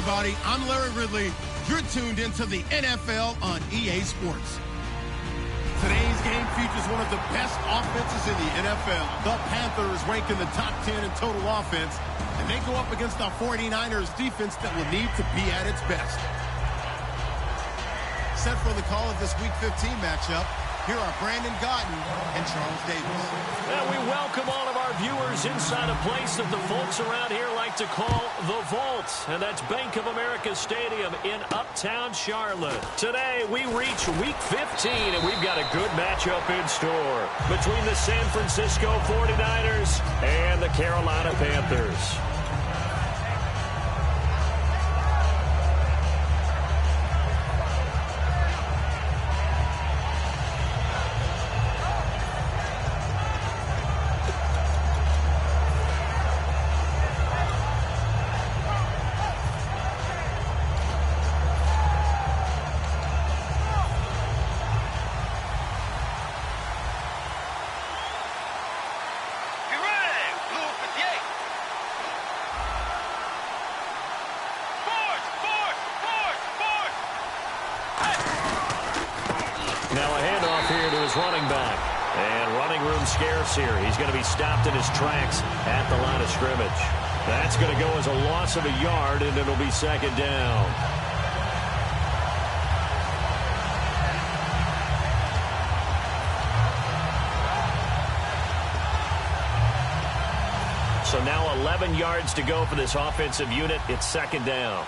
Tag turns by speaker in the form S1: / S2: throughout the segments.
S1: everybody. I'm Larry Ridley. You're tuned into the NFL on EA Sports. Today's game features one of the best offenses in the NFL. The Panthers rank in the top 10 in total offense, and they go up against the 49ers defense that will need to be at its best. Set for the call of this Week 15 matchup, here are Brandon Gaudin and Charles Davis.
S2: And we welcome all of our viewers inside a place that the folks around here like to call the Vault. And that's Bank of America Stadium in Uptown Charlotte. Today, we reach Week 15, and we've got a good matchup in store between the San Francisco 49ers and the Carolina Panthers. Running back, and running room scarce here. He's going to be stopped in his tracks at the line of scrimmage. That's going to go as a loss of a yard, and it'll be second down. So now 11 yards to go for this offensive unit. It's second down.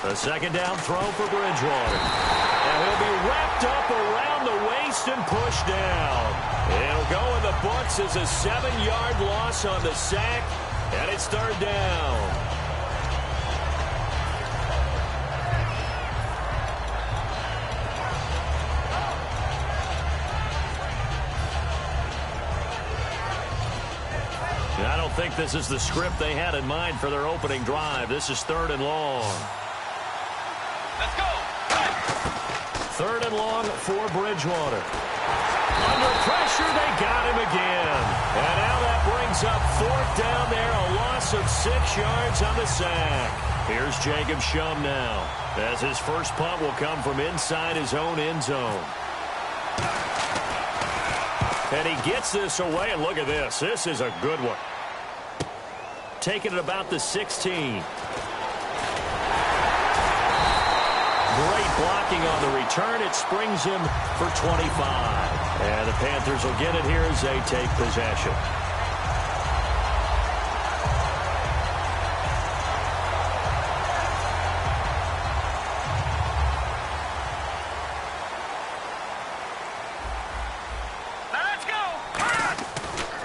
S2: A second down throw for Bridgewater. And he'll be wrapped up around the waist and pushed down. It'll go in the books as a 7-yard loss on the sack, and it's third down. I don't think this is the script they had in mind for their opening drive. This is third and long.
S3: Let's go.
S2: Third and long for Bridgewater. Under pressure, they got him again. And now that brings up fourth down there, a loss of 6 yards on the sack. Here's Jacob Shum now, as his first punt will come from inside his own end zone. And he gets this away, and look at this. This is a good one. Taking it about the 16. Great blocking on the return. It springs him for 25. And the Panthers will get it here as they take possession.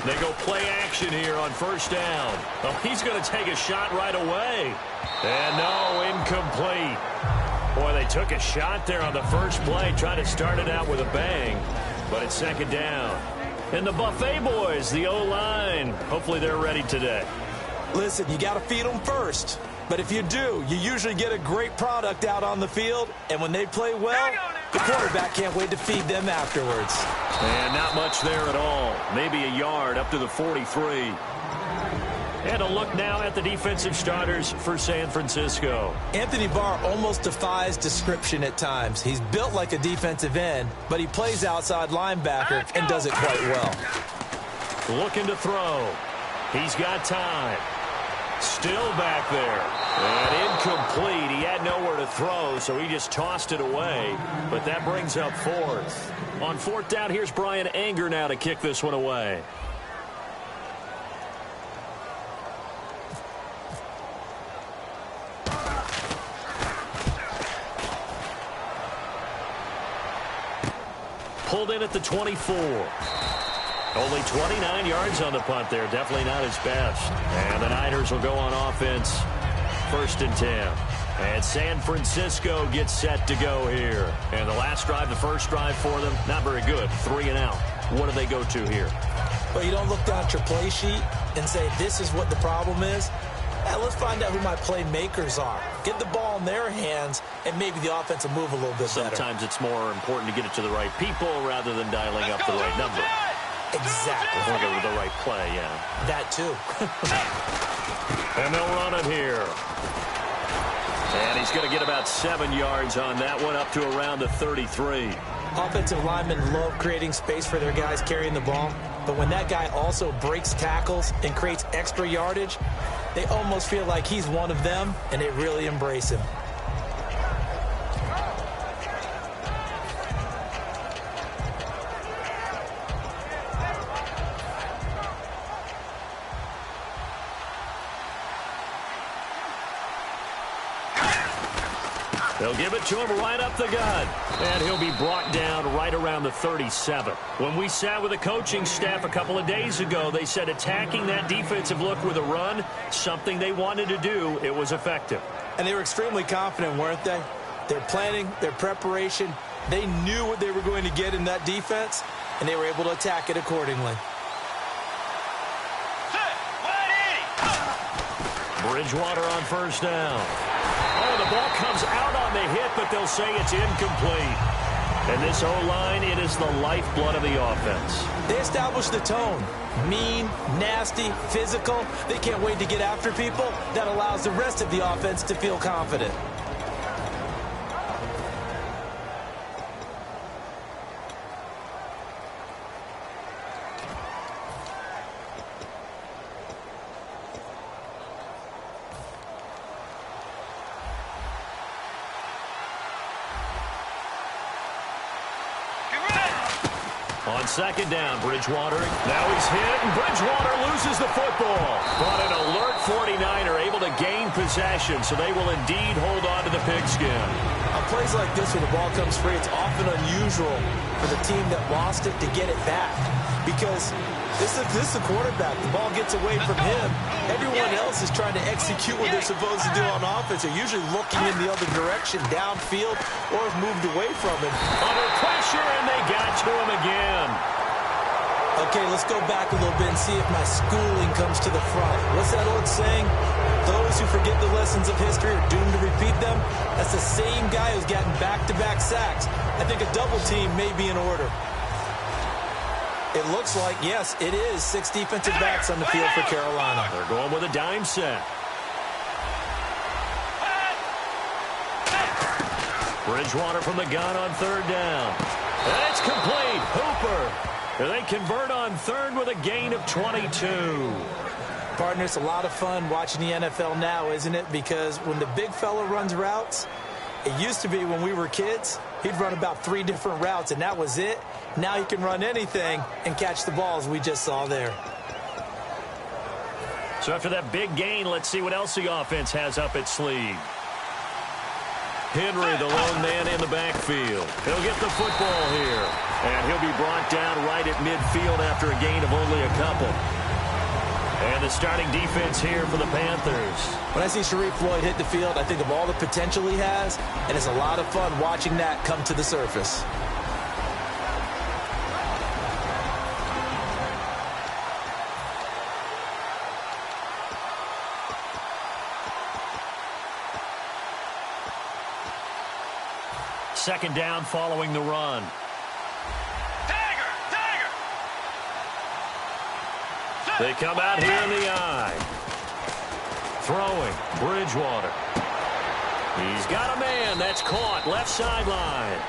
S2: They go play action here on first down. Oh, he's going to take a shot right away. And no, incomplete. Boy, they took a shot there on the first play, trying to start it out with a bang. But it's second down. And the Buffet boys, the O-line, hopefully they're ready today.
S4: Listen, you got to feed them first. But if you do, you usually get a great product out on the field. And when they play well, the quarterback can't wait to feed them afterwards.
S2: And not much there at all. Maybe a yard up to the 43. And a look now at the defensive starters for San Francisco.
S4: Anthony Barr almost defies description at times. He's built like a defensive end, but he plays outside linebacker and does it quite well.
S2: Looking to throw. He's got time. Still back there. And incomplete. He had nowhere to throw, so he just tossed it away. But that brings up fourth. On fourth down, here's Brian Anger now to kick this one away. Pulled in at the 24. Only 29 yards on the punt there. Definitely not his best. And the Niners will go on offense. First and 10. And San Francisco gets set to go here. And the last drive, the first drive for them, not very good. 3 and out. What do they go to here?
S4: Well, you don't look down at your play sheet and say, this is what the problem is. Let's find out who my playmakers are. Get the ball in their hands, and maybe the offense will move a little bit better.
S2: Sometimes it's more important to get it to the right people rather than dialing up the right number.
S4: Exactly.
S2: Or the right play, yeah.
S4: That too.
S2: And they'll run it here. And he's going to get about 7 yards on that one, up to around the 33.
S4: Offensive linemen love creating space for their guys carrying the ball, but when that guy also breaks tackles and creates extra yardage, they almost feel like he's one of them, and they really embrace him.
S2: They'll give it to him right up the gut. And he'll be brought down right around the 37. When we sat with the coaching staff a couple of days ago, they said attacking that defensive look with a run, something they wanted to do, it was effective.
S4: And they were extremely confident, weren't they? Their planning, their preparation, they knew what they were going to get in that defense, and they were able to attack it accordingly.
S2: Bridgewater on first down. Oh, the ball comes out on the hit, but they'll say it's incomplete. And this O-line, it is the lifeblood of the offense.
S4: They establish the tone. Mean, nasty, physical. They can't wait to get after people. That allows the rest of the offense to feel confident.
S2: On second down, Bridgewater. Now he's hit, and Bridgewater loses the football. But an alert 49er able to gain possession, so they will indeed hold on to the pigskin.
S4: On plays like this where the ball comes free, it's often unusual for the team that lost it to get it back. Because this is the quarterback. The ball gets away from him. Everyone else is trying to execute what they're supposed to do on offense. They're usually looking in the other direction, downfield, or have moved away from him.
S2: Under pressure, and they got to him again.
S4: Okay, let's go back a little bit and see if my schooling comes to the front. What's that old saying? Those who forget the lessons of history are doomed to repeat them. That's the same guy who's gotten back-to-back sacks. I think a double team may be in order. It looks like, yes, it is 6 defensive backs on the field for Carolina.
S2: They're going with a dime set. Bridgewater from the gun on third down. And it's complete. Hooper. And they convert on third with a gain of 22.
S4: Partner, it's a lot of fun watching the NFL now, isn't it? Because when the big fella runs routes, it used to be when we were kids, he'd run about 3 different routes, and that was it. Now he can run anything and catch the balls we just saw there.
S2: So after that big gain, let's see what else the offense has up its sleeve. Henry, the lone man in the backfield. He'll get the football here. And he'll be brought down right at midfield after a gain of only a couple. And the starting defense here for the Panthers.
S4: When I see Sharif Floyd hit the field, I think of all the potential he has, and it's a lot of fun watching that come to the surface.
S2: Second down following the run. They come out here in the eye. Throwing, Bridgewater. He's got a man. That's caught. Left sideline.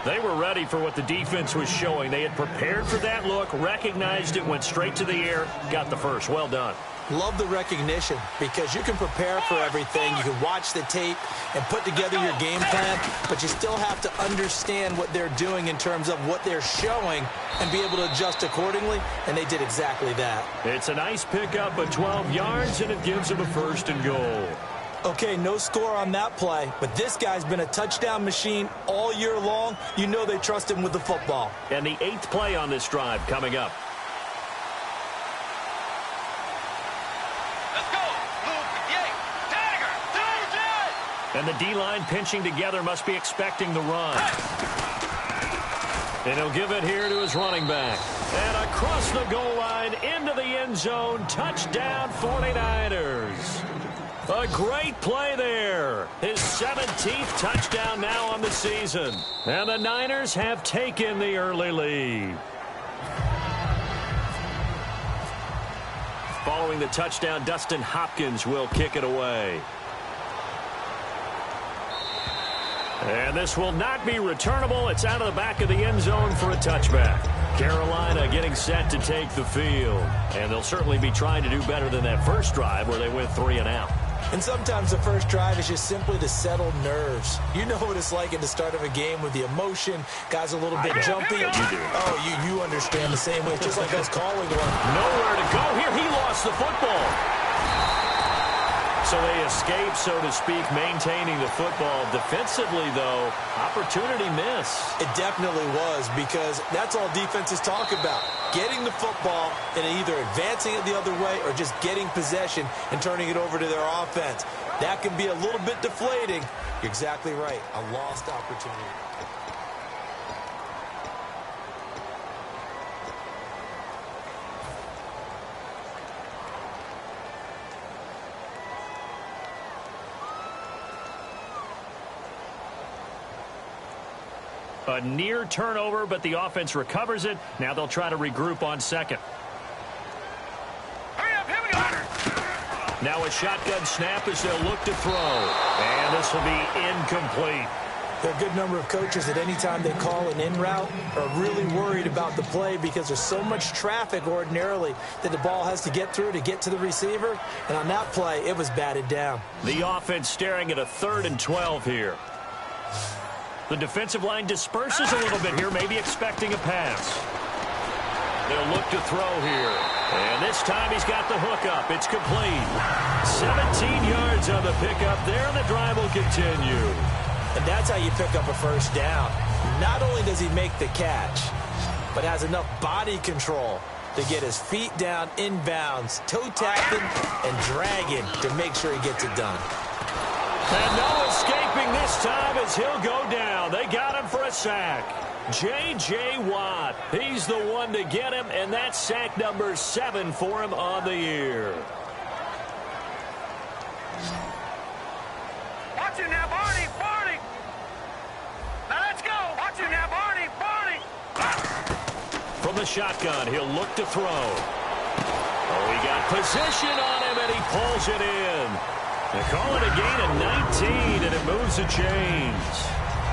S2: They were ready for what the defense was showing. They had prepared for that look, recognized it, went straight to the air, got the first. Well done.
S4: Love the recognition because you can prepare for everything. You can watch the tape and put together your game plan, but you still have to understand what they're doing in terms of what they're showing and be able to adjust accordingly, and they did exactly that.
S2: It's a nice pickup of 12 yards, and it gives them a first and goal.
S4: Okay, no score on that play, but this guy's been a touchdown machine all year long. You know they trust him with the football.
S2: And the 8th play on this drive coming up. And the D-line pinching together must be expecting the run. And he'll give it here to his running back. And across the goal line into the end zone. Touchdown 49ers. A great play there. His 17th touchdown now on the season. And the Niners have taken the early lead. Following the touchdown, Dustin Hopkins will kick it away. And this will not be returnable. It's out of the back of the end zone for a touchback. Carolina getting set to take the field. And they'll certainly be trying to do better than that first drive where they went 3 and out.
S4: And sometimes the first drive is just simply to settle nerves. You know what it's like at the start of a game with the emotion. Guys a little bit jumpy.
S2: You do.
S4: Oh, you understand the same way. Just like us calling one.
S2: Nowhere to go here. He lost the football. So they escape, so to speak, maintaining the football. Defensively, though, opportunity miss. It
S4: definitely was, because that's all defenses talk about. Getting the football and either advancing it the other way or just getting possession and turning it over to their offense. That can be a little bit deflating. You're exactly right. A lost opportunity.
S2: A near turnover, but the offense recovers it. Now they'll try to regroup on second.
S3: Hurry up, here we go.
S2: Now a shotgun snap as they'll look to throw. And this will be incomplete.
S4: There are a good number of coaches that any time they call an in route are really worried about the play because there's so much traffic ordinarily that the ball has to get through to get to the receiver. And on that play, it was batted down.
S2: The offense staring at a 3rd and 12 here. The defensive line disperses a little bit here, maybe expecting a pass. They'll look to throw here. And this time he's got the hook up. It's complete. 17 yards on the pickup there, and the drive will continue.
S4: And that's how you pick up a first down. Not only does he make the catch, but has enough body control to get his feet down inbounds, toe tapping and dragging to make sure he gets it done.
S2: And no escaping this time as he'll go down. They got him for a sack. J.J. Watt, he's the one to get him, and that's sack number 7 for him on the year.
S3: Watch it now, Barney, Barney. Now let's go. Watch it now, Barney, Barney.
S2: From the shotgun, he'll look to throw. Oh, he got position on him, and he pulls it in. They call it a gain of 19, and it moves the chains.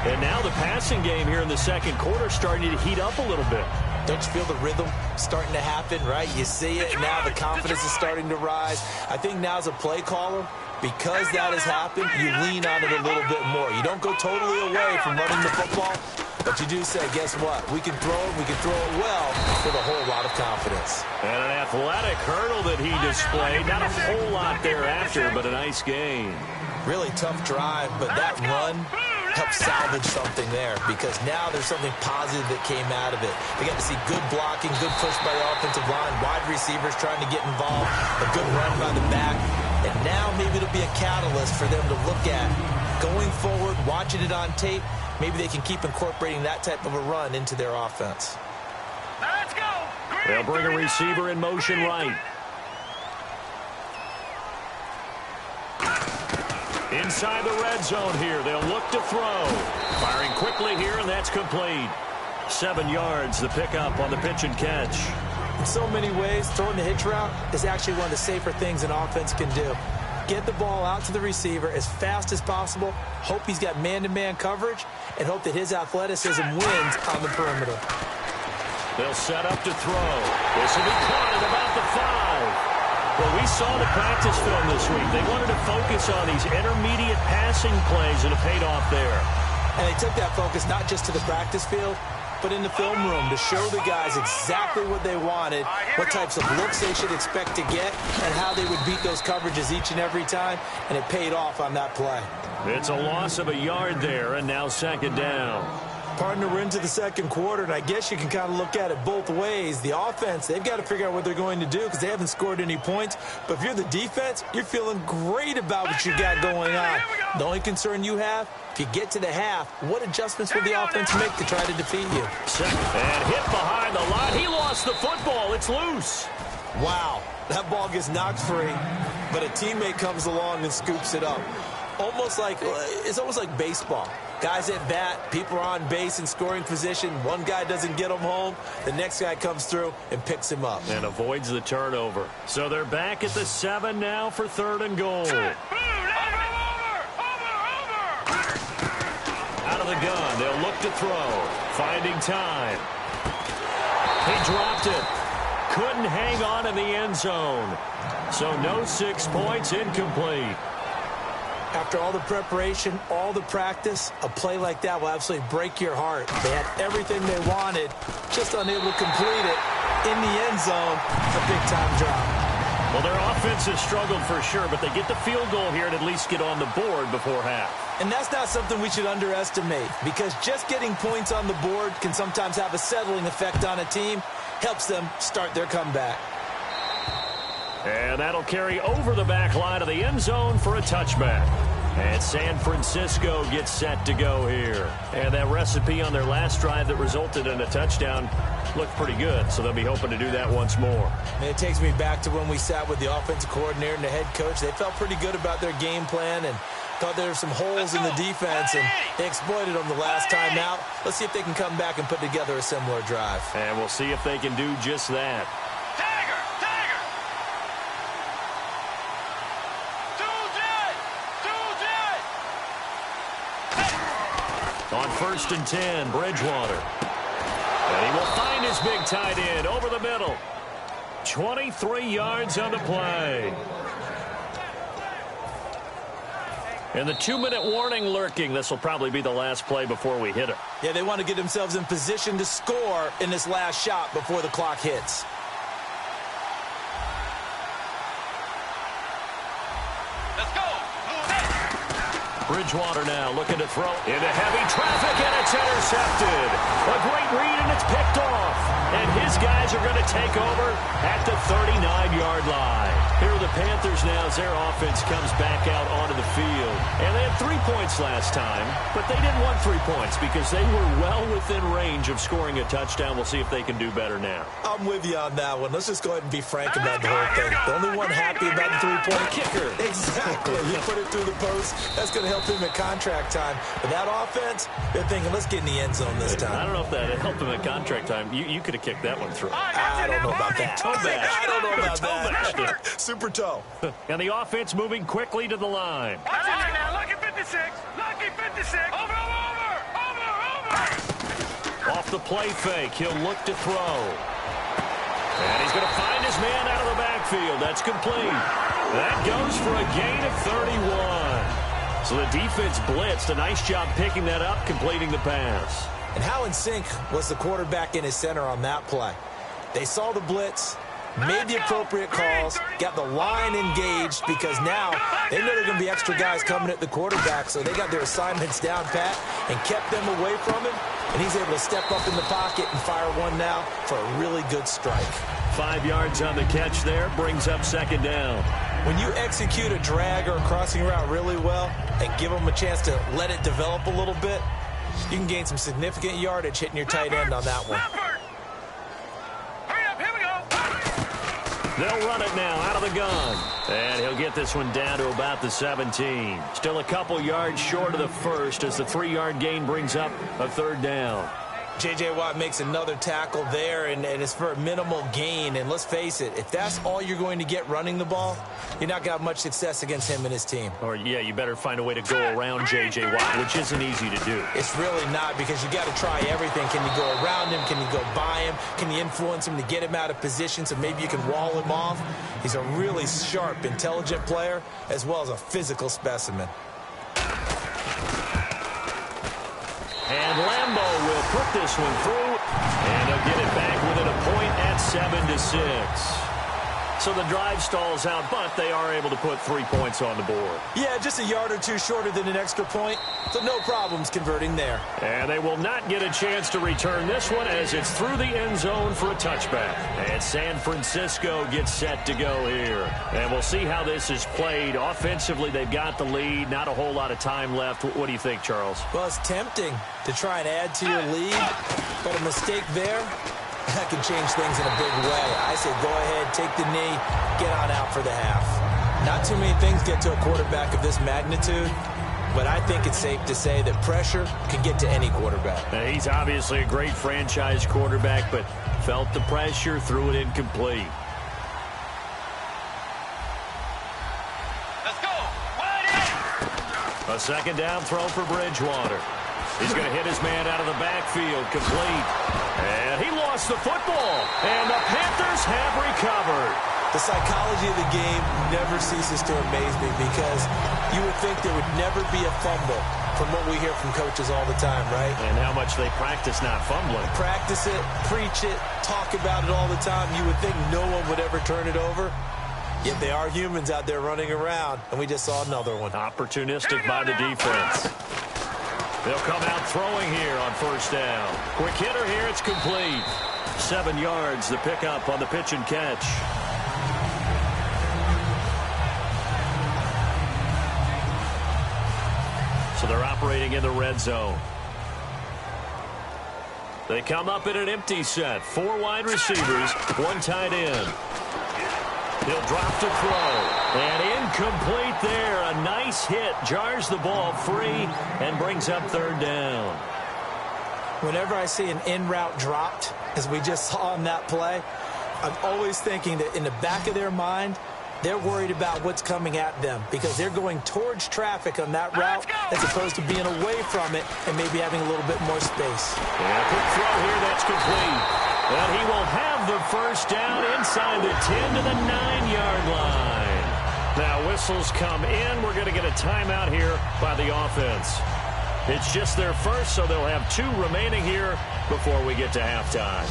S2: And now the passing game here in the second quarter starting to heat up a little bit.
S4: Don't you feel the rhythm starting to happen, right? You see it, now the confidence is starting to rise. I think now as a play caller, because that has happened, you lean on it a little bit more. You don't go totally away from running the football, but you do say, guess what? We can throw it, we can throw it well with a whole lot of confidence.
S2: And an athletic hurdle that he displayed. Not a whole lot thereafter, but a nice gain.
S4: Really tough drive, but that run helped salvage something there because now there's something positive that came out of it. They got to see good blocking, good push by the offensive line, wide receivers trying to get involved, a good run by the back, and now maybe it'll be a catalyst for them to look at going forward, watching it on tape. Maybe they can keep incorporating that type of a run into their offense.
S3: Let's go.
S2: They'll bring a receiver in motion right. Inside the red zone here, they'll look to throw. Firing quickly here, and that's complete. 7 yards, the pickup on the pitch and catch.
S4: In so many ways, throwing the hitch route is actually one of the safer things an offense can do. Get the ball out to the receiver as fast as possible, hope he's got man-to-man coverage, and hope that his athleticism wins on the perimeter.
S2: They'll set up to throw. This will be caught at about the 5. Well, we saw the practice film this week. They wanted to focus on these intermediate passing plays, and it paid off there.
S4: And they took that focus not just to the practice field, but in the film room to show the guys exactly what they wanted, what types of looks they should expect to get, and how they would beat those coverages each and every time, and it paid off on that play.
S2: It's a loss of a yard there, and now 2nd down.
S4: Partner, we're into the second quarter, and I guess you can kind of look at it both ways. The offense, they've got to figure out what they're going to do because they haven't scored any points. But if you're the defense, you're feeling great about what you got going on. The only concern you have, if you get to the half, what adjustments will the offense make to try to defeat you?
S2: And hit behind the line. He lost the football. It's loose.
S4: Wow, that ball gets knocked free. but a teammate comes along and scoops it up. It's almost like baseball. Guys at bat, people are on base in scoring position. One guy doesn't get him home. The next guy comes through and picks him up.
S2: And avoids the turnover. So they're back at the 7 now for 3rd and goal. Out of the gun, they'll look to throw. Finding time. He dropped it. Couldn't hang on in the end zone. So no 6 points, incomplete.
S4: After all the preparation, all the practice, a play like that will absolutely break your heart. They had everything they wanted, just unable to complete it. In the end zone, a big-time drop.
S2: Well, their offense has struggled for sure, but they get the field goal here and at least get on the board before half.
S4: And that's not something we should underestimate, because just getting points on the board can sometimes have a settling effect on a team, helps them start their comeback.
S2: And that'll carry over the back line of the end zone for a touchback. And San Francisco gets set to go here. And that recipe on their last drive that resulted in a touchdown looked pretty good, so they'll be hoping to do that once more.
S4: And it takes me back to when we sat with the offensive coordinator and the head coach. They felt pretty good about their game plan and thought there were some holes in the defense, and they exploited them the last time out. Let's see if they can come back and put together a similar drive.
S2: And we'll see if they can do just that. On 1st and 10, Bridgewater. And he will find his big tight end over the middle. 23 yards on the play. And the 2-minute warning lurking. This will probably be the last play before we hit it.
S4: Yeah, they want to get themselves in position to score in this last shot before the clock hits.
S2: Bridgewater now looking to throw into heavy traffic, and it's intercepted. A great read, and it's picked off. And his guys are going to take over at the 39-yard line. Here are the Panthers now as their offense comes back out onto the field. And they had 3 points last time, but they didn't want 3 points because they were well within range of scoring a touchdown. We'll see if they can do better now.
S4: I'm with you on that one. Let's just go ahead and be frank about the whole thing. The only one happy about the 3-point
S2: kicker.
S4: Exactly. You put it through the post. That's going to help him at contract time. But that offense, they're thinking, let's get in the end zone this time.
S2: I don't know if that helped him at contract time. You could have kicked that one through.
S4: I don't know about that.
S2: Toe bash.
S4: I don't know about
S2: that.
S4: Super toe.
S2: And the offense moving quickly to the line.
S3: Watch it now. Lucky 56. Lucky 56. Over.
S2: Off the play fake, he'll look to throw. And he's going to find his man out of the backfield. That's complete. That goes for a gain of 31. So the defense blitzed. A nice job picking that up, completing the pass.
S4: And how in sync was the quarterback in his center on that play? They saw the blitz, made the appropriate calls, got the line engaged, because now they know there are going to be extra guys coming at the quarterback, so they got their assignments down pat and kept them away from him, and he's able to step up in the pocket and fire one now for a really good strike.
S2: 5 yards on the catch there, brings up 2nd down.
S4: When you execute a drag or a crossing route really well and give them a chance to let it develop a little bit, you can gain some significant yardage hitting your tight end on that one.
S2: They'll run it now out of the gun. And he'll get this one down to about the 17. Still a couple yards short of the first as the 3-yard gain brings up a 3rd down.
S4: J.J. Watt makes another tackle there, and it's for a minimal gain. And let's face it, if that's all you're going to get running the ball, you're not going to have much success against him and his team.
S2: Or, yeah, you better find a way to go around J.J. Watt, which isn't easy to do.
S4: It's really not, because you got to try everything. Can you go around him? Can you go by him? Can you influence him to get him out of position so maybe you can wall him off? He's a really sharp, intelligent player, as well as a physical specimen.
S2: And Lambeau will put this one through, and he'll get it back within a point at 7-6. So the drive stalls out, but they are able to put 3 points on the board.
S4: Yeah, just a yard or two shorter than an extra point, so no problems converting there.
S2: And they will not get a chance to return this one as it's through the end zone for a touchback. And San Francisco gets set to go here. And we'll see how this is played. Offensively, they've got the lead. Not a whole lot of time left. What do you think, Charles?
S4: Well, it's tempting to try and add to your lead, but a mistake there, that can change things in a big way. I say go ahead, take the knee, get on out for the half. Not too many things get to a quarterback of this magnitude, but I think it's safe to say that pressure can get to any quarterback.
S2: He's obviously a great franchise quarterback, but felt the pressure, threw it incomplete.
S3: Let's go. Wide in.
S2: A second down throw for Bridgewater. He's going to hit his man out of the backfield, complete. And he lost the football, and the Panthers have recovered.
S4: The psychology of the game never ceases to amaze me because you would think there would never be a fumble from what we hear from coaches all the time, right?
S2: And how much they practice not fumbling.
S4: Practice it, preach it, talk about it all the time. You would think no one would ever turn it over. Yet they are humans out there running around, and we just saw another one.
S2: Opportunistic by the defense. They'll come out throwing here on first down. Quick hitter here, it's complete. 7 yards, the pickup on the pitch and catch. So they're operating in the red zone. They come up in an empty set. 4 wide receivers, 1 tight end. He'll drop to throw. And incomplete there. A nice hit. Jars the ball free and brings up third down.
S4: Whenever I see an in-route dropped, as we just saw in that play, I'm always thinking that in the back of their mind, they're worried about what's coming at them because they're going towards traffic on that route as opposed to being away from it and maybe having a little bit more space.
S2: Yeah, quick throw here. That's complete. And he will have the first down inside the 10 to the 9-yard line. Now whistles come in. We're going to get a timeout here by the offense. It's just their first, so they'll have 2 remaining here before we get to halftime.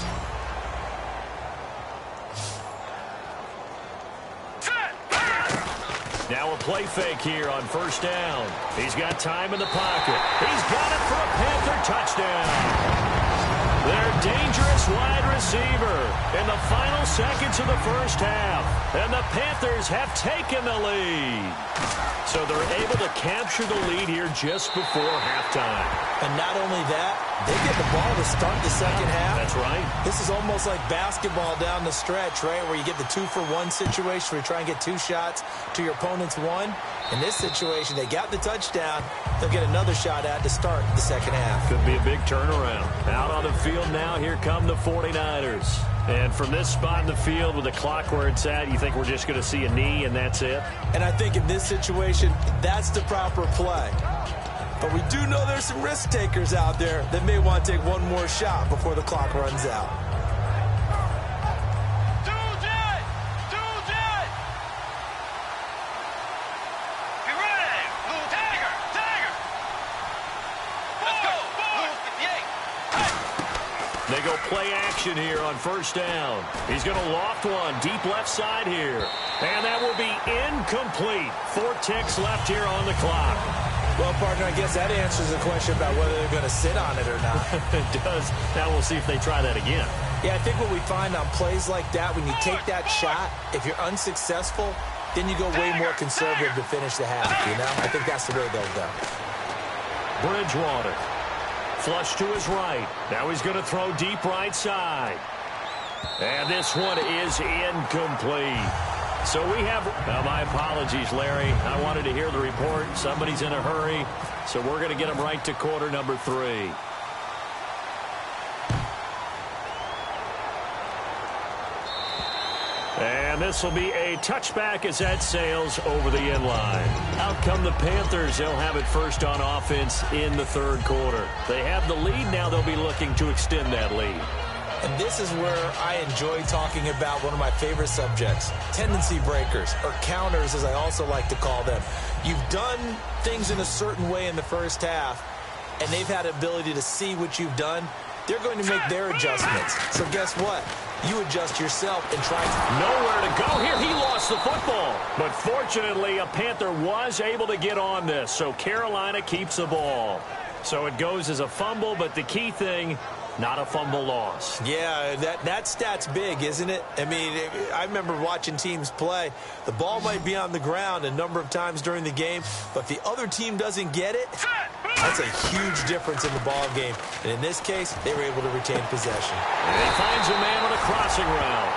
S2: Now a play fake here on first down. He's got time in the pocket. He's got it for a Panther touchdown. Their dangerous wide receiver in the final seconds of the first half. And the Panthers have taken the lead. So they're able to capture the lead here just before halftime.
S4: And not only that, they get the ball to start the second half.
S2: That's right.
S4: This is almost like basketball down the stretch, right, where you get the 2-for-1 situation where you try and get 2 shots to your opponent's 1. In this situation, they got the touchdown. They'll get another shot at to start the second half.
S2: Could be a big turnaround. Out on the field now, here come the 49ers. And from this spot in the field with the clock where it's at, you think we're just going to see a knee and that's it?
S4: And I think in this situation, that's the proper play. But we do know there's some risk takers out there that may want to take one more shot before the clock runs out.
S2: They go play action here on first down. He's going to loft one deep left side here. And that will be incomplete. 4 ticks left here on the clock.
S4: Well, partner, I guess that answers the question about whether they're going to sit on it or not.
S2: It does. Now we'll see if they try that again.
S4: Yeah, I think what we find on plays like that, when you take that shot, if you're unsuccessful, then you go way more conservative to finish the half, you know? I think that's the way they'll go.
S2: Bridgewater. Flush to his right. Now he's going to throw deep right side. And this one is incomplete. So we have... my apologies, Larry. I wanted to hear the report. Somebody's in a hurry. So we're going to get him right to quarter number 3. And this will be a touchback as that sails over the end line. Out come the Panthers. They'll have it first on offense in the third quarter. They have the lead. Now they'll be looking to extend that lead.
S4: And this is where I enjoy talking about one of my favorite subjects, tendency breakers, or counters as I also like to call them. You've done things in a certain way in the first half, and they've had the ability to see what you've done. They're going to make their adjustments. So guess what? You adjust yourself and try to...
S2: Nowhere to go here. He lost the football. But fortunately, a Panther was able to get on this. So Carolina keeps the ball. So it goes as a fumble, but the key thing, not a fumble loss.
S4: Yeah, that stat's big, isn't it? I mean, I remember watching teams play. The ball might be on the ground a number of times during the game, but if the other team doesn't get it, that's a huge difference in the ball game. And in this case, they were able to retain possession.
S2: And he finds a man on a crossing route.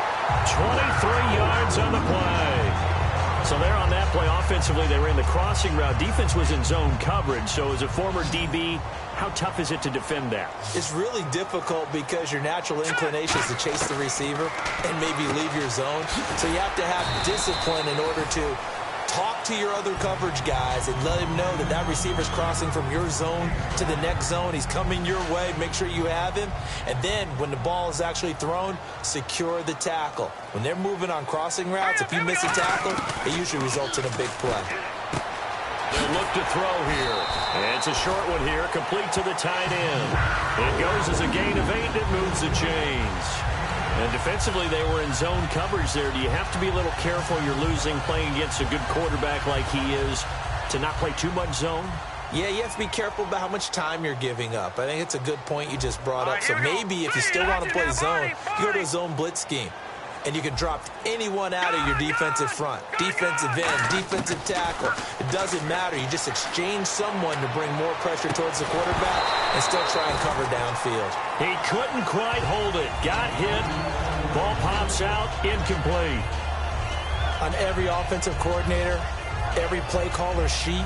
S2: 23 yards on the play. So there on that play, offensively, they ran the crossing route. Defense was in zone coverage. So as a former DB, how tough is it to defend that?
S4: It's really difficult because your natural inclination is to chase the receiver and maybe leave your zone. So you have to have discipline in order to talk to your other coverage guys and let him know that that receiver's crossing from your zone to the next zone. He's coming your way. Make sure you have him. And then when the ball is actually thrown, secure the tackle. When they're moving on crossing routes, if you miss a tackle, it usually results in a big play.
S2: They'll look to throw here. And it's a short one here, complete to the tight end. It goes as a gain of 8, and it moves the chains. And defensively, they were in zone coverage there. Do you have to be a little careful? You're losing playing against a good quarterback like he is to not play too much zone?
S4: Yeah, you have to be careful about how much time you're giving up. I think it's a good point you just brought up. So maybe if you still want to play zone, you go to a zone blitz scheme. And you can drop anyone out of your defensive front, defensive end, defensive tackle. It doesn't matter. You just exchange someone to bring more pressure towards the quarterback and still try and cover downfield.
S2: He couldn't quite hold it. Got hit. Ball pops out. Incomplete.
S4: On every offensive coordinator, every play caller sheet,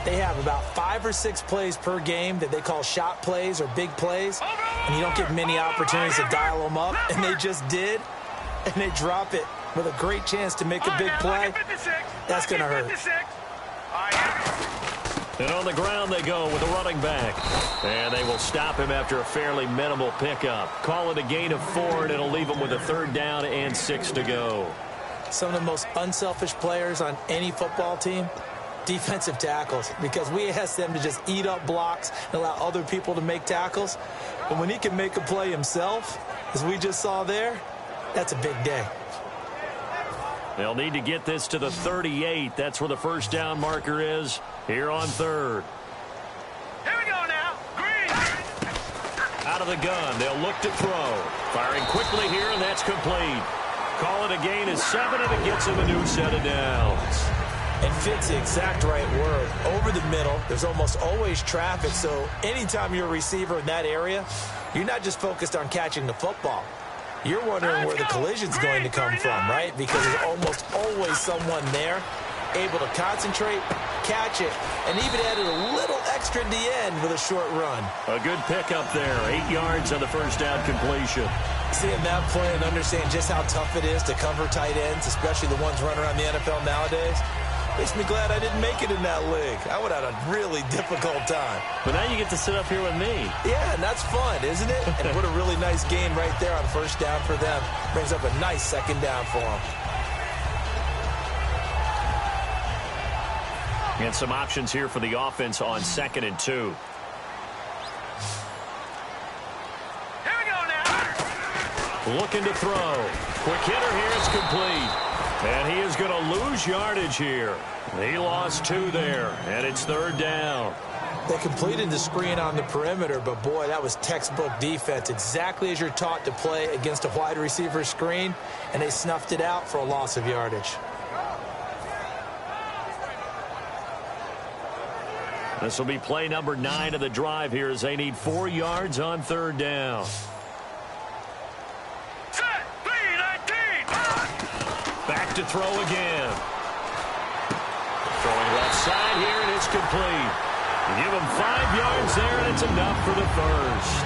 S4: they have about 5 or 6 plays per game that they call shot plays or big plays. And you don't get many opportunities to dial them up. And they just did. And they drop it with a great chance to make a big play. That's going to hurt.
S2: And on the ground they go with a running back. And they will stop him after a fairly minimal pickup. Call it a gain of 4, and it'll leave him with a 3rd down and 6 to go.
S4: Some of the most unselfish players on any football team, defensive tackles, because we ask them to just eat up blocks and allow other people to make tackles. But when he can make a play himself, as we just saw there, that's a big day.
S2: They'll need to get this to the 38. That's where the first down marker is here on 3rd.
S3: Here we go now. Green.
S2: Out of the gun. They'll look to throw. Firing quickly here, and that's complete. Call it a gain of 7, and it gets him a new set of downs.
S4: And fits the exact right word. Over the middle, there's almost always traffic, so anytime you're a receiver in that area, you're not just focused on catching the football. You're wondering where the collision's going to come from, right? Because there's almost always someone there able to concentrate, catch it, and even added a little extra at the end with a short run.
S2: A good pickup there. 8 yards on the first down completion.
S4: Seeing that play and understand just how tough it is to cover tight ends, especially the ones running around the NFL nowadays, makes me glad I didn't make it in that league. I would have had a really difficult time.
S2: But now you get to sit up here with me.
S4: Yeah, and that's fun, isn't it? And what a really nice gain right there on first down for them. Brings up a nice 2nd down for them.
S2: And some options here for the offense on 2nd and 2.
S3: Here we go now.
S2: Looking to throw. Quick hitter here. It's complete. And he is going to lose yardage here. He lost 2 there, and it's 3rd down.
S4: They completed the screen on the perimeter, but boy, that was textbook defense. Exactly as you're taught to play against a wide receiver screen, and they snuffed it out for a loss of yardage.
S2: This will be play number 9 of the drive here as they need 4 yards on 3rd down. Back to throw again. Throwing left side here, and it's complete. Give him 5 yards there, and it's enough for the first.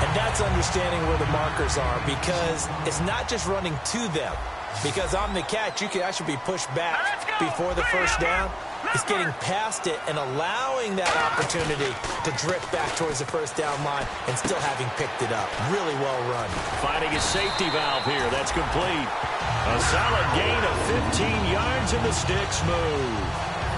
S4: And that's understanding where the markers are, because it's not just running to them. Because on the catch, you can actually be pushed back before the first down. It's getting past it and allowing that opportunity to drift back towards the first down line and still having picked it up. Really well run.
S2: Finding a safety valve here. That's complete. A solid gain of 15 yards, and the sticks move.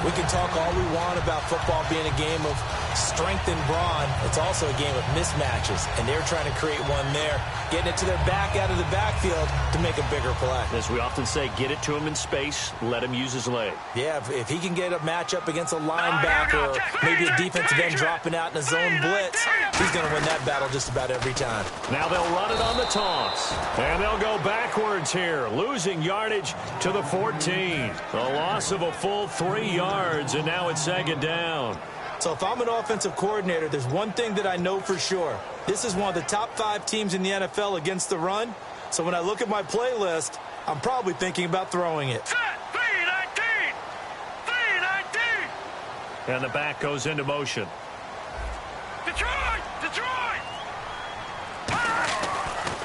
S4: We can talk all we want about football being a game of strength and brawn. It's also a game of mismatches, and they're trying to create one there, getting it to their back out of the backfield to make a bigger play.
S2: As we often say, get it to him in space, let him use his leg.
S4: Yeah, if he can get a matchup against a linebacker or maybe a defensive end dropping out in a zone blitz, he's going to win that battle just about every time.
S2: Now they'll run it on the toss, and they'll go backwards here, losing yardage to the 14. A loss of a full 3 yards, and now it's 2nd down.
S4: So if I'm an offensive coordinator, there's one thing that I know for sure. This is one of the top 5 teams in the NFL against the run. So when I look at my playlist, I'm probably thinking about throwing it.
S3: Set, 3-19.
S2: And the back goes into motion.
S3: Detroit! Detroit!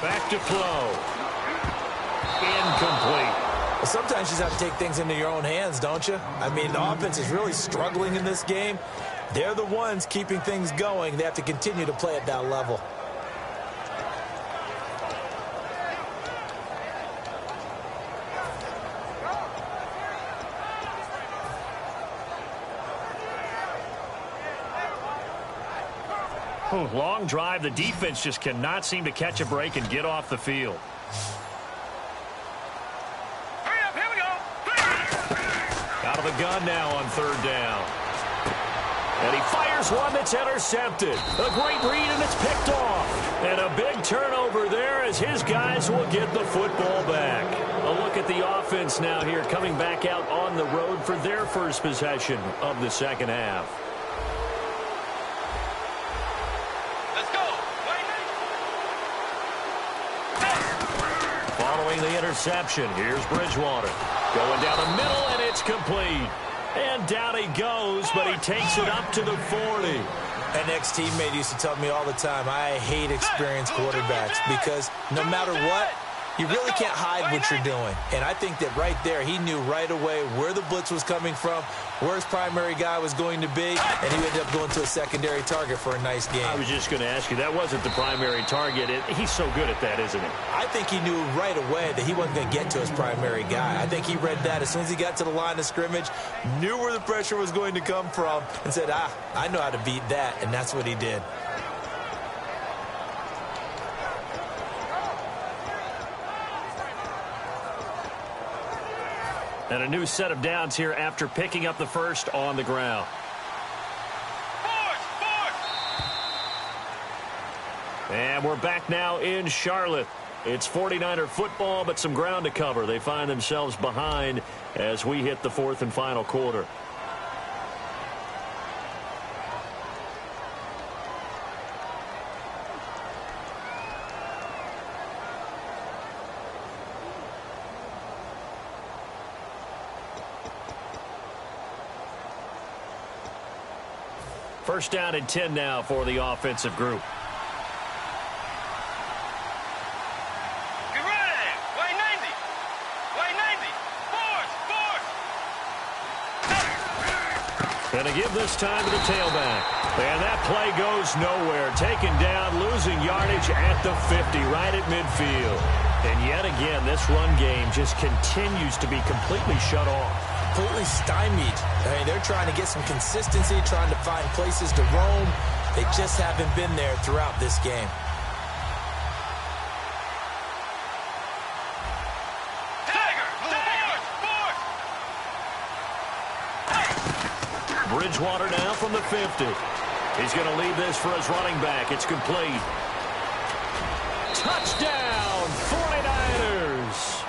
S2: Back to throw. Incomplete.
S4: Well, sometimes you just have to take things into your own hands, don't you? I mean, the offense is really struggling in this game. They're the ones keeping things going. They have to continue to play at that level.
S2: Long drive. The defense just cannot seem to catch a break and get off the field.
S3: Hurry up, here we go.
S2: Out of the gun now on third down. And he fires one that's intercepted. A great read, and it's picked off. And a big turnover there as his guys will get the football back. A look at the offense now here, coming back out on the road for their first possession of the second half. Following the interception, here's Bridgewater. Going down the middle, and it's complete. And down he goes, but he takes it up to the 40.
S4: An ex-teammate used to tell me all the time, I hate experienced quarterbacks because no matter what, you really can't hide what you're doing. And I think that right there, he knew right away where the blitz was coming from, where his primary guy was going to be, and he ended up going to a secondary target for a nice game.
S2: I was just going to ask you, that wasn't the primary target. He's so good at that, isn't he?
S4: I think he knew right away that he wasn't going to get to his primary guy. I think he read that as soon as he got to the line of scrimmage, knew where the pressure was going to come from, and said, I know how to beat that, and that's what he did.
S2: And a new set of downs here after picking up the first on the ground. And we're back now in Charlotte. It's 49er football, but some ground to cover. They find themselves behind as we hit the fourth and final quarter. First down and 10 now for the offensive group.
S3: Get ready. Way 90. Way 90. Force.
S2: Going to give this time to the tailback. And that play goes nowhere. Taken down, losing yardage at the 50, right at midfield. And yet again, this run game just continues to be completely shut off.
S4: Completely stymied. I mean, they're trying to get some consistency, trying to find places to roam. They just haven't been there throughout this game.
S2: Bridgewater now from the 50. He's going to lead this for his running back. It's complete. Touchdown, 49ers.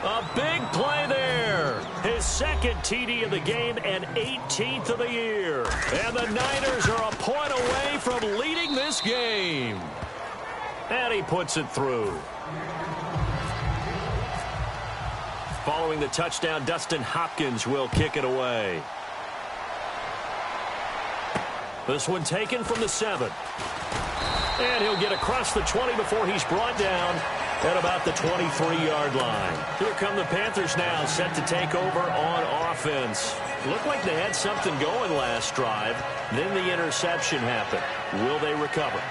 S2: A big play there. His second TD of the game and 18th of the year. And the Niners are a point away from leading this game. And he puts it through. Following the touchdown, Dustin Hopkins will kick it away. This one taken from the 7. And he'll get across the 20 before he's brought down at about the 23-yard line. Here come the Panthers now, set to take over on offense. Looked like they had something going last drive. Then the interception happened. Will they recover?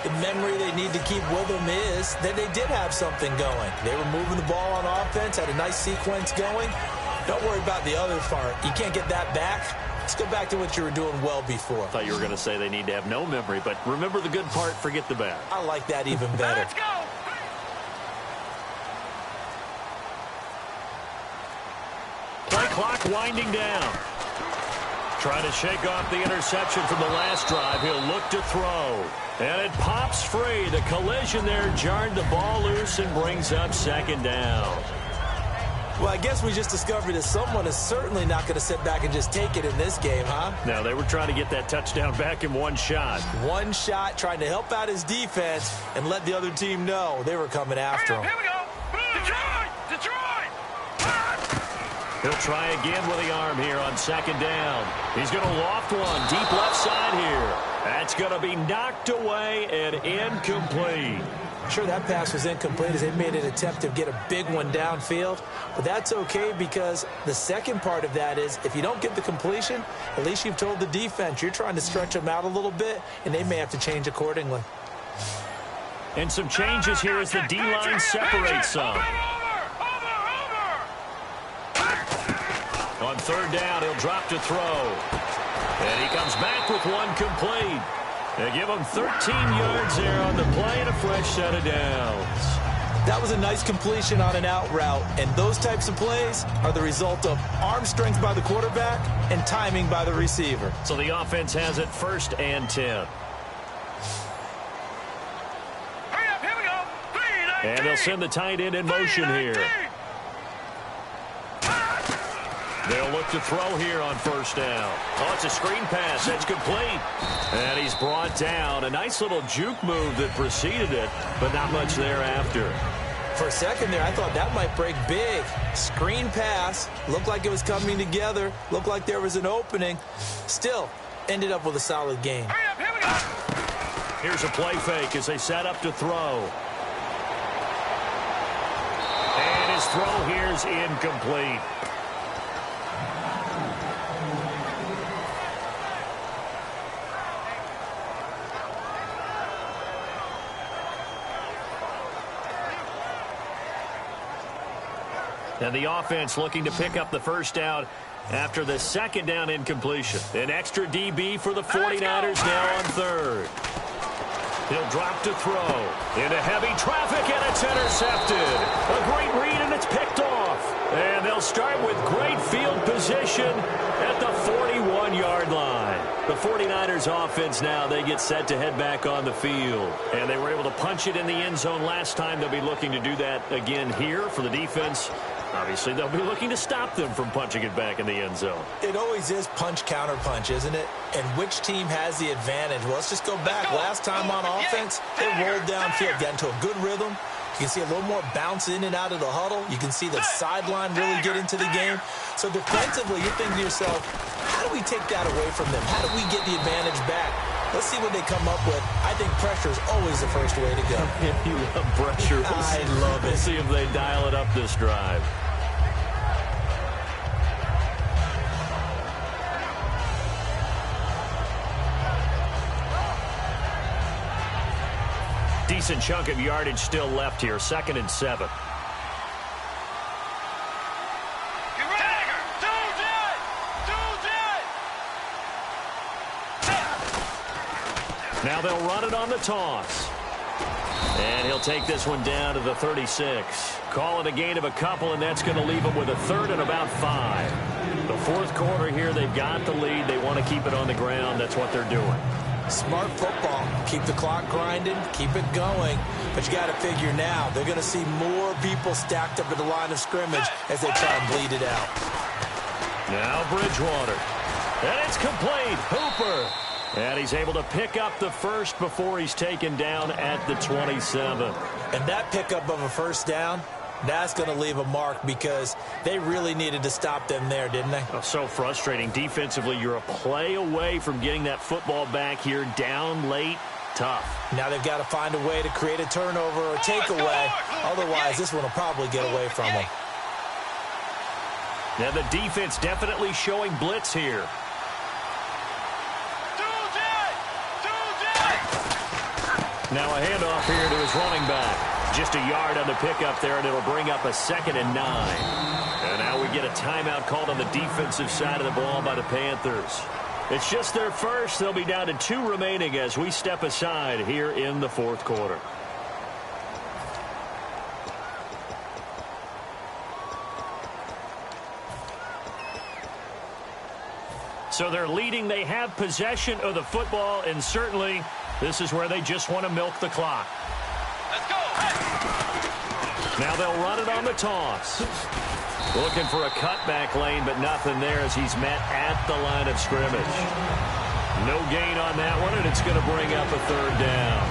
S4: The memory they need to keep with them is that they did have something going. They were moving the ball on offense, had a nice sequence going. Don't worry about the other part. You can't get that back. Let's go back to what you were doing well before.
S2: I thought you were going to say they need to have no memory, but remember the good part, forget the bad.
S4: I like that even better.
S3: Let's go.
S2: Play clock winding down. Trying to shake off the interception from the last drive. He'll look to throw. And it pops free. The collision there jarred the ball loose and brings up second down.
S4: Well, I guess we just discovered that someone is certainly not going to sit back and just take it in this game, huh?
S2: Now, they were trying to get that touchdown back in one shot.
S4: One shot, trying to help out his defense and let the other team know they were coming after him.
S3: Here we go. Detroit! Detroit!
S2: He'll try again with the arm here on second down. He's going to loft one deep left side here. That's going to be knocked away and incomplete.
S4: Sure, that pass was incomplete as they made an attempt to get a big one downfield. But that's okay because the second part of that is if you don't get the completion, at least you've told the defense you're trying to stretch them out a little bit, and they may have to change accordingly.
S2: And some changes here as the D-line separates some. On third down, he'll drop to throw. And he comes back with one complete. They give him 13 yards there on the play and a fresh set of downs.
S4: That was a nice completion on an out route, and those types of plays are the result of arm strength by the quarterback and timing by the receiver.
S2: So the offense has it 1st and 10.
S3: Hurry up, here we go.
S2: And they'll send the tight end in motion here. They'll look to throw here on 1st down. Oh, it's a screen pass. That's complete. And he's brought down. A nice little juke move that preceded it, but not much thereafter.
S4: For a second there, I thought that might break big. Screen pass. Looked like it was coming together. Looked like there was an opening. Still, ended up with a solid game.
S3: Hurry up, here we go.
S2: Here's a play fake as they set up to throw. And his throw here's incomplete. And the offense looking to pick up the 1st down after the 2nd down incompletion. An extra DB for the 49ers now on 3rd. He'll drop to throw. Into heavy traffic, and it's intercepted. A great read, and it's picked off. And they'll start with great field position at the 41-yard line. The 49ers offense now, they get set to head back on the field. And they were able to punch it in the end zone last time. They'll be looking to do that again here for the defense. Obviously, they'll be looking to stop them from punching it back in the end zone.
S4: It always is punch, counter punch, isn't it? And which team has the advantage? Well, let's just go back. Last time on offense, they rolled downfield, got into a good rhythm. You can see a little more bounce in and out of the huddle. You can see the sideline really get into the game. So defensively, you're thinking to yourself, how do we take that away from them? How do we get the advantage back? Let's see what they come up with. I think pressure is always the first way to go.
S2: You love pressure.
S4: I love it.
S2: We'll see if they dial it up this drive. Decent chunk of yardage still left here. 2nd and 7. Now they'll run it on the toss. And he'll take this one down to the 36. Call it a gain of a couple, and that's going to leave them with a 3rd and about 5. The 4th quarter here, they've got the lead. They want to keep it on the ground. That's what they're doing.
S4: Smart football. Keep the clock grinding. Keep it going. But you got to figure now, they're going to see more people stacked up at the line of scrimmage as they try and bleed it out.
S2: Now Bridgewater. And it's complete. Hooper. And he's able to pick up the 1st before he's taken down at the 27.
S4: And that pickup of a 1st down, that's going to leave a mark because they really needed to stop them there, didn't they?
S2: Oh, so frustrating. Defensively, you're a play away from getting that football back here down late. Tough.
S4: Now they've got to find a way to create a turnover or takeaway. Otherwise, this one will probably get away from them.
S2: Now the defense definitely showing blitz here. Now a handoff here to his running back. Just a yard on the pickup there, and it'll bring up a 2nd and 9. And now we get a timeout called on the defensive side of the ball by the Panthers. It's just their 1st. They'll be down to 2 remaining as we step aside here in the 4th quarter. So they're leading. They have possession of the football, and certainly this is where they just want to milk the clock.
S3: Let's go. Hey.
S2: Now they'll run it on the toss. Looking for a cutback lane, but nothing there as he's met at the line of scrimmage. No gain on that one, and it's going to bring up a 3rd down.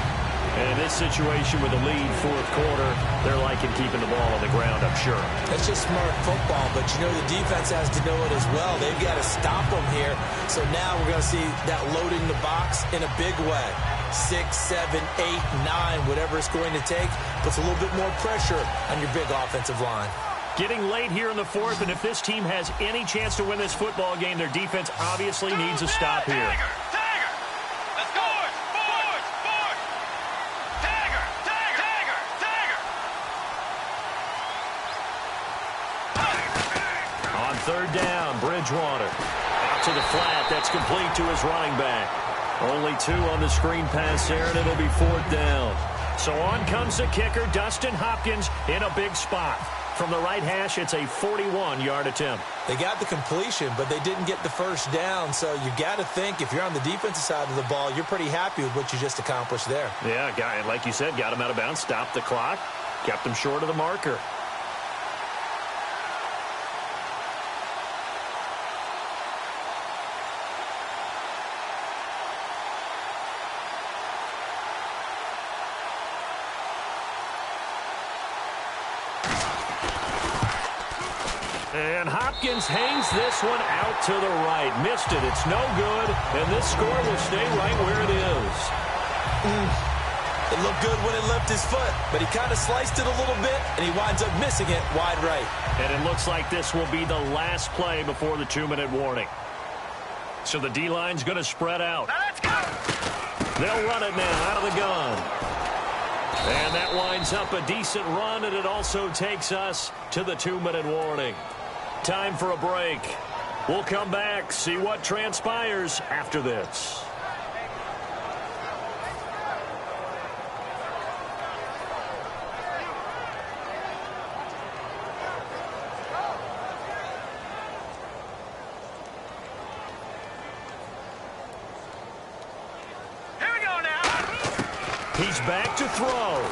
S2: And in this situation with the lead, fourth quarter, they're liking keeping the ball on the ground, I'm sure.
S4: That's just smart football, but you know the defense has to know it as well. They've got to stop them here. So now we're going to see that loading the box in a big way. 6, 7, 8, 9, whatever it's going to take, puts a little bit more pressure on your big offensive line.
S2: Getting late here in the fourth, and if this team has any chance to win this football game, their defense obviously needs a stop here. On third down, Bridgewater. Out to the flat. That's complete to his running back. Only 2 on the screen pass there, and it'll be fourth down. So on comes the kicker, Dustin Hopkins, in a big spot. From the right hash, it's a 41-yard attempt.
S4: They got the completion, but they didn't get the first down. So you got to think, if you're on the defensive side of the ball, you're pretty happy with what you just accomplished there.
S2: Yeah, guy, like you said, got him out of bounds, stopped the clock, kept him short of the marker. And Hopkins hangs this one out to the right. Missed it. It's no good. And this score will stay right where it is.
S4: It looked good when it left his foot, but he kind of sliced it a little bit, and he winds up missing it wide right.
S2: And it looks like this will be the last play before the 2-minute warning. So the D-line's going to spread out.
S3: Now let's go.
S2: They'll run it now out of the gun. And that winds up a decent run, and it also takes us to the 2-minute warning. Time for a break. We'll come back, see what transpires after this.
S3: Here we go now.
S2: He's back to throw.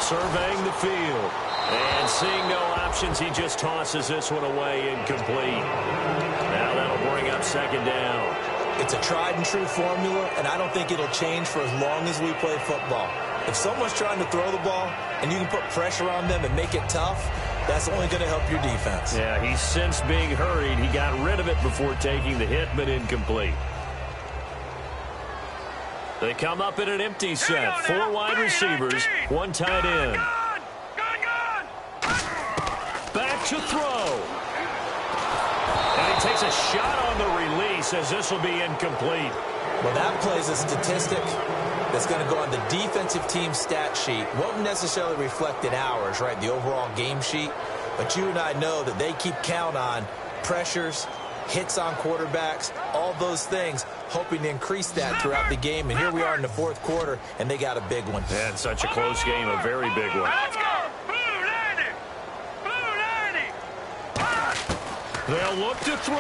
S2: Surveying the field. And seeing no options, he just tosses this one away, incomplete. Now that'll bring up second down.
S4: It's a tried and true formula, and I don't think it'll change for as long as we play football. If someone's trying to throw the ball and you can put pressure on them and make it tough, that's only going to help your defense.
S2: Yeah, he's since being hurried. He got rid of it before taking the hit, but incomplete. They come up in an empty set. 4 wide receivers, 1 tight end. Back to throw. And he takes a shot on the release as this will be incomplete.
S4: Well, that plays a statistic that's going to go on the defensive team stat sheet. Won't necessarily reflect in ours, right, the overall game sheet. But you and I know that they keep count on pressures, hits on quarterbacks, all those things, hoping to increase that throughout the game. And here we are in the fourth quarter, and they got a big one.
S2: And such a close game, a very big one.
S3: Let's go.
S2: They'll look to throw.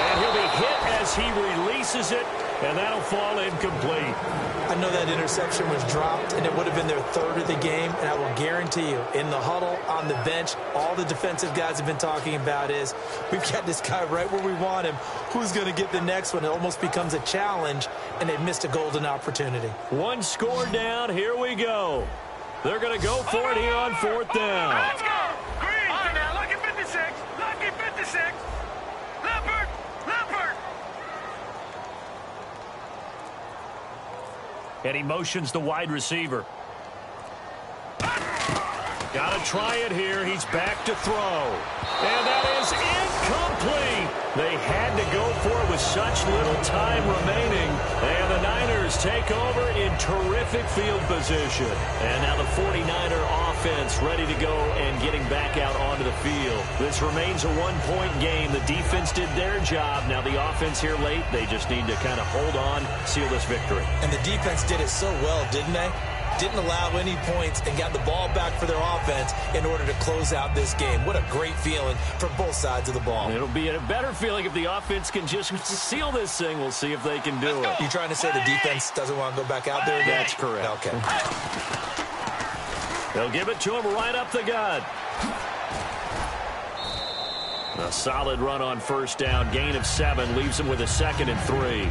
S2: And he'll be hit as he releases it, and that'll fall incomplete.
S4: I know that interception was dropped, and it would have been their 3rd of the game, and I will guarantee you, in the huddle, on the bench, all the defensive guys have been talking about is, we've got this guy right where we want him. Who's going to get the next one? It almost becomes a challenge, and they've missed a golden opportunity.
S2: 1 score down. Here we go. They're going to go for it here on 4th down.
S3: Let's go. Green. All right, now, lucky 56. Lucky 56. Leopard. Leopard.
S2: And he motions the wide receiver. Got to try it here. He's back to throw. And that is incomplete. They had to go for it with such little time remaining. And the Niners take over in terrific field position. And now the 49er offense ready to go and getting back out onto the field. This remains a 1-point game. The defense did their job. Now the offense here late, they just need to kind of hold on, seal this victory.
S4: And the defense did it so well, didn't they? Didn't allow any points and got the ball back for their offense in order to close out this game. What a great feeling for both sides of the ball.
S2: It'll be a better feeling if the offense can just seal this thing. We'll see if they can do it.
S4: You trying to say the defense doesn't want to go back out there again?
S2: That's correct.
S4: Okay.
S2: They'll give it to him right up the gut. A solid run on 1st down. Gain of 7 leaves him with a 2nd and 3.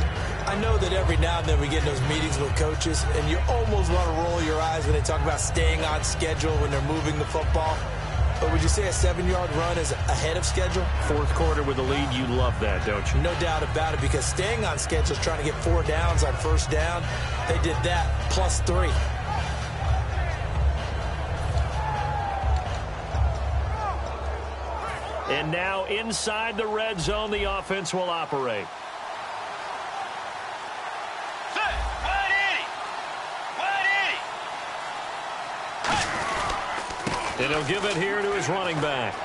S4: I know that every now and then we get in those meetings with coaches, and you almost want to roll your eyes when they talk about staying on schedule when they're moving the football. But would you say a 7-yard run is ahead of schedule?
S2: Fourth quarter with the lead, you love that, don't you?
S4: No doubt about it, because staying on schedule is trying to get 4 downs on first down. They did that, plus 3.
S2: And now inside the red zone, the offense will operate. And he'll give it here to his running back.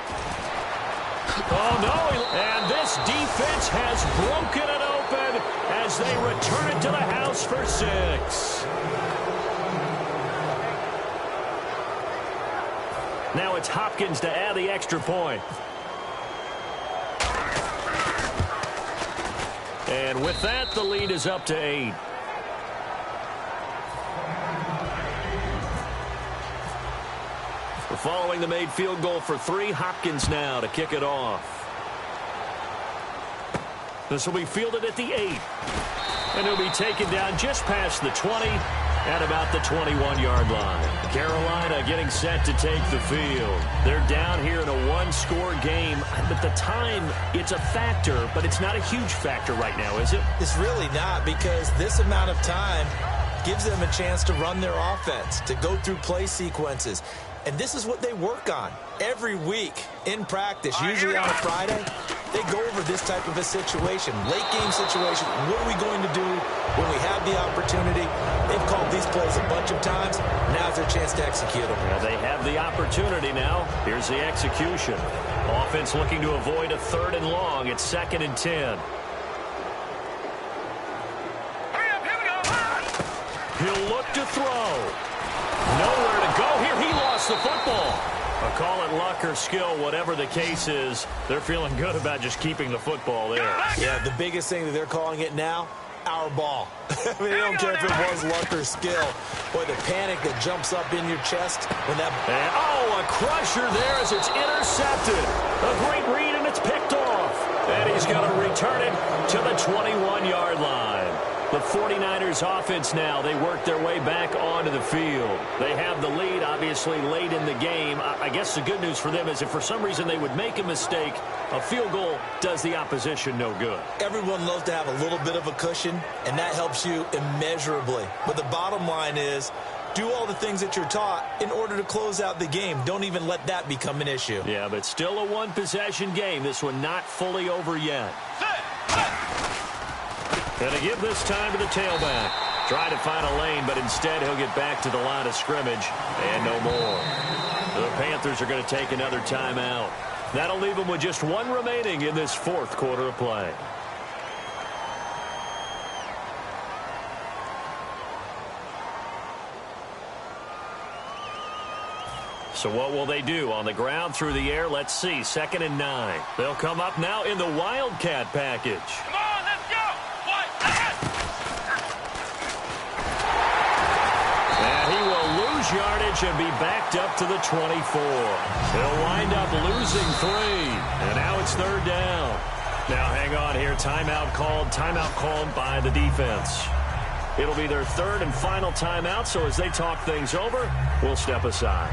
S2: Oh, no. And this defense has broken it open as they return it to the house for 6. Now it's Hopkins to add the extra point. And with that, the lead is up to 8. Following the made field goal for 3, Hopkins now to kick it off. This will be fielded at the 8. And it'll be taken down just past the 20 at about the 21-yard line. Carolina getting set to take the field. They're down here in a 1-score game. But the time, it's a factor, but it's not a huge factor right now, is it?
S4: It's really not, because this amount of time gives them a chance to run their offense, to go through play sequences. And this is what they work on every week in practice, usually on a Friday. They go over this type of a situation, late game situation. What are we going to do when we have the opportunity? They've called these plays a bunch of times. Now's their chance to execute them.
S2: Well, they have the opportunity now. Here's the execution. Offense looking to avoid a 3rd and long. It's 2nd and 10. He'll look to throw. Nowhere to go here. He lost the football. Call it luck or skill, whatever the case is. They're feeling good about just keeping the football there.
S4: Yeah, the biggest thing that they're calling it now, our ball. I mean, they don't care if it was luck or skill. Boy, the panic that jumps up in your chest when that...
S2: And, oh, a crusher there as it's intercepted. A great read, and it's picked off. And he's going to return it to the 21-yard line. The 49ers offense now, they work their way back onto the field. They have the lead, obviously, late in the game. I guess the good news for them is if for some reason they would make a mistake, a field goal does the opposition no good.
S4: Everyone loves to have a little bit of a cushion, and that helps you immeasurably. But the bottom line is, do all the things that you're taught in order to close out the game. Don't even let that become an issue.
S2: Yeah, but still a one-possession game. This one not fully over yet. Going to give this time to the tailback. Try to find a lane, but instead he'll get back to the line of scrimmage and no more. The Panthers are going to take another timeout. That'll leave them with just 1 remaining in this 4th quarter of play. So what will they do? On the ground, through the air, let's see. 2nd and 9. They'll come up now in the Wildcat package.
S3: Come on, let's go!
S2: And he will lose yardage and be backed up to the 24. He'll wind up losing 3. And now it's 3rd down. Now hang on here. Timeout called by the defense. It'll be their 3rd and final timeout, so as they talk things over, we'll step aside.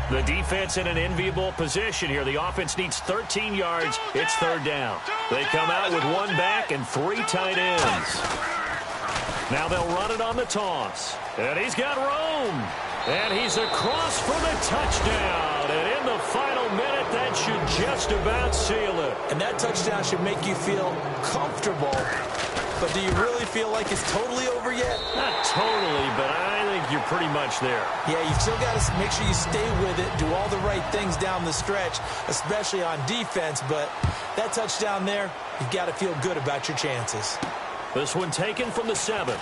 S2: The defense in an enviable position here. The offense needs 13 yards. It's 3rd down. They come out with 1 back and 3 tight ends. Now they'll run it on the toss. And he's got room. And he's across for the touchdown. And in the final minute, that should just about seal it.
S4: And that touchdown should make you feel comfortable. But do you really feel like it's totally over yet?
S2: Not totally, but I think you're pretty much there.
S4: Yeah, you've still got to make sure you stay with it, do all the right things down the stretch, especially on defense. But that touchdown there, you've got to feel good about your chances.
S2: This one taken from the 7.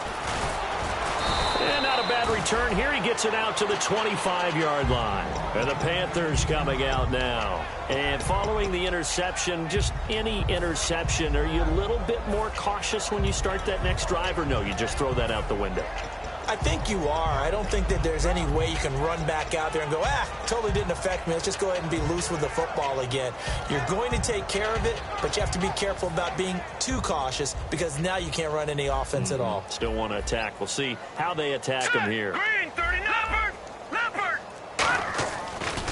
S2: And not a bad return here. He gets it out to the 25-yard line. And the Panthers coming out now. And following the interception, just any interception, are you a little bit more cautious when you start that next drive, or no, you just throw that out the window?
S4: I think you are. I don't think that there's any way you can run back out there and go, totally didn't affect me. Let's just go ahead and be loose with the football again. You're going to take care of it, but you have to be careful about being too cautious because now you can't run any offense at all.
S2: Still want to attack. We'll see how they attack him here.
S3: Green, 39. Leopard.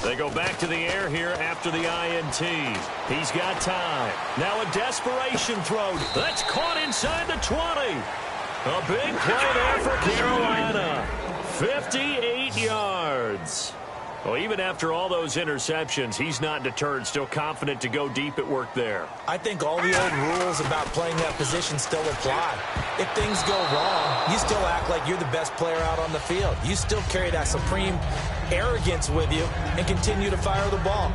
S2: They go back to the air here after the INT. He's got time. Now a desperation throw. That's caught inside the 20. A big play there for Carolina. 58 yards. Well, even after all those interceptions, he's not deterred, still confident to go deep at work there.
S4: I think all the old rules about playing that position still apply. If things go wrong, you still act like you're the best player out on the field. You still carry that supreme arrogance with you and continue to fire the ball.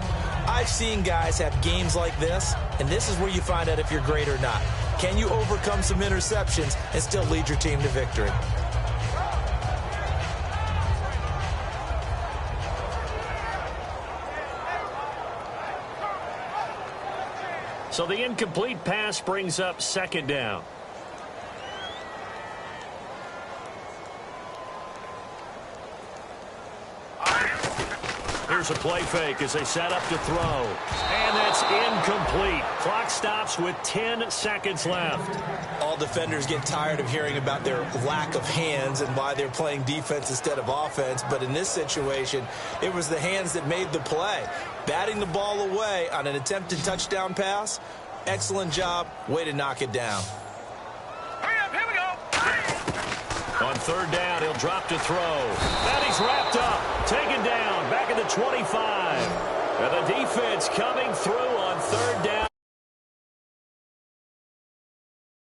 S4: I've seen guys have games like this, and this is where you find out if you're great or not. Can you overcome some interceptions and still lead your team to victory?
S2: So the incomplete pass brings up second down. Here's a play fake as they set up to throw. And that's incomplete. Clock stops with 10 seconds left.
S4: All defenders get tired of hearing about their lack of hands and why they're playing defense instead of offense. But in this situation, it was the hands that made the play. Batting the ball away on an attempted touchdown pass. Excellent job. Way to knock it down.
S3: Hurry up, here we go.
S2: On third down, he'll drop to throw. And he's wrapped up. Taken down. Back at the 25. And the defense coming through